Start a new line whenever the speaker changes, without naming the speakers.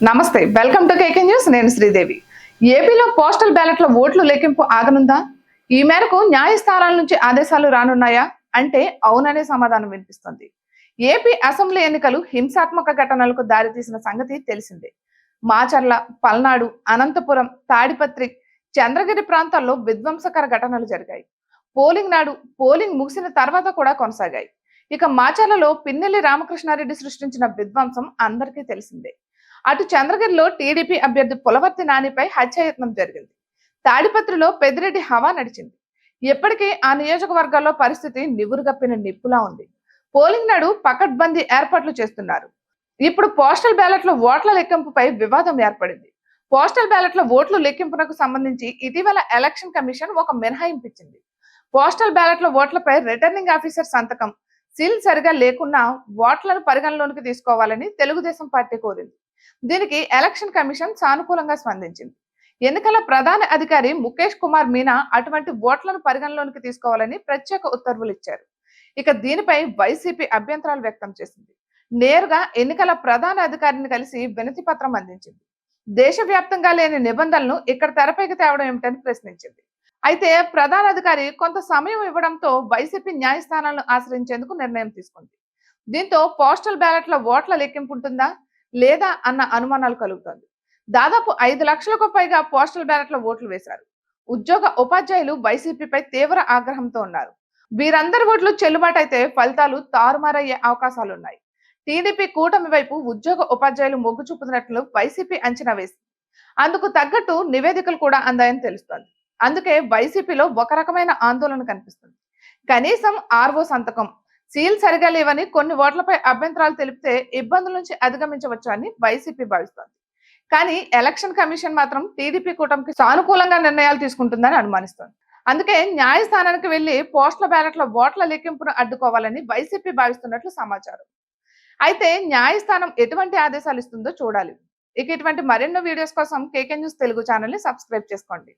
నమస్తే, welcome to KK news. నేను శ్రీదేవి. ఏపీలో పోస్టల్ బ్యాలెట్ల ఓట్లు లెక్కింపు ఆగనుందా? ఈ మేరకు న్యాయస్థానాల నుంచి ఆదేశాలు రానున్నాయా అంటే అవుననే సమాధానం వినిపిస్తుంది. ఏపీ అసెంబ్లీ ఎన్నికలు హింసాత్మక ఘటనలకు దారితీసిన సంగతి తెలిసిందే. మాచర్ల, పల్నాడు, అనంతపురం, తాడిపత్రి, చంద్రగిరి ప్రాంతాల్లో విధ్వంసకర ఘటనలు జరిగాయి. పోలింగ్ నాడు, పోలింగ్ ముగిసిన తర్వాత కూడా కొనసాగాయి. ఇక మాచర్లలో పిన్నెల్లి రామకృష్ణారెడ్డి సృష్టించిన విధ్వంసం అందరికీ తెలిసిందే. అటు చంద్రగిరిలో టీడీపీ అభ్యర్థి పులవర్తి నానిపై హత్యాయత్నం జరిగింది. తాడిపత్రిలో పెద్దిరెడ్డి హవా నడిచింది. ఇప్పటికీ ఆ నియోజకవర్గాల్లో పరిస్థితి నివురుగప్పిన నిప్పులా ఉంది. పోలింగ్ నాడు పకడ్బందీ ఏర్పాట్లు చేస్తున్నారు. ఇప్పుడు పోస్టల్ బ్యాలెట్ల ఓట్ల లెక్కింపుపై వివాదం ఏర్పడింది. పోస్టల్ బ్యాలెట్ల ఓట్లు లెక్కింపునకు సంబంధించి ఇటీవల ఎలక్షన్ కమిషన్ ఒక మినహాయింపు ఇచ్చింది. పోస్టల్ బ్యాలెట్ల ఓట్లపై రిటర్నింగ్ ఆఫీసర్ సంతకం, సీల్ సరిగా లేకున్నా ఓట్లను పరిగణలోనికి తీసుకోవాలని తెలుగుదేశం పార్టీ కోరింది. దీనికి ఎలక్షన్ కమిషన్ సానుకూలంగా స్పందించింది. ఎన్నికల ప్రధాన అధికారి ముఖేష్ కుమార్ మీనా అటువంటి ఓట్లను పరిగణలోనికి తీసుకోవాలని ప్రత్యేక ఉత్తర్వులు ఇచ్చారు. ఇక దీనిపై వైసీపీ అభ్యంతరాలు వ్యక్తం చేసింది. నేరుగా ఎన్నికల ప్రధాన అధికారిని కలిసి వినతి పత్రం అందించింది. దేశవ్యాప్తంగా లేని నిబంధనలను ఇక్కడ తెరపైకి తేవడం ఏమిటని ప్రశ్నించింది. అయితే ప్రధాన అధికారి కొంత సమయం ఇవ్వడంతో వైసీపీ న్యాయస్థానాలను ఆశ్రయించేందుకు నిర్ణయం తీసుకుంది. దీంతో పోస్టల్ బ్యాలెట్ల ఓట్ల లెక్కింపు ఉంటుందా లేదా అన్న అనుమానాలు కలుగుతోంది. దాదాపు 5 లక్షలకు పైగా పోస్టల్ బ్యాలెట్ల ఓట్లు వేశారు. ఉద్యోగ ఉపాధ్యాయులు వైసీపీపై తీవ్ర ఆగ్రహంతో ఉన్నారు. వీరందరి ఓట్లు చెల్లుబాటు అయితే ఫలితాలు తారుమారయ్యే అవకాశాలున్నాయి. టీడీపీ కూటమి వైపు ఉద్యోగ ఉపాధ్యాయులు మొగ్గు చూపుతున్నట్లు వైసీపీ అంచనా వేసింది. అందుకు తగ్గట్టు నివేదికలు కూడా అందాయని తెలుస్తోంది. అందుకే వైసీపీలో ఒక రకమైన ఆందోళన కనిపిస్తుంది. కనీసం ఆర్ఓ సంతకం, సీల్ సరిగా లేవని కొన్ని ఓట్లపై అభ్యంతరాలు తెలిపితే ఇబ్బందుల నుంచి అధిగమించవచ్చు అని వైసీపీ భావిస్తోంది. కానీ ఎలక్షన్ కమిషన్ మాత్రం టీడీపీ కూటమికి సానుకూలంగా నిర్ణయాలు తీసుకుంటుందని అనుమానిస్తోంది. అందుకే న్యాయస్థానానికి వెళ్లి పోస్టల్ బ్యాలెట్ల ఓట్ల లెక్కింపును అడ్డుకోవాలని వైసీపీ భావిస్తున్నట్లు సమాచారం. అయితే న్యాయస్థానం ఎటువంటి ఆదేశాలు ఇస్తుందో చూడాలి. ఇక ఇటువంటి మరెన్నో వీడియోస్ కోసం కేకే న్యూస్ తెలుగు ఛానల్ ని సబ్స్క్రైబ్ చేసుకోండి.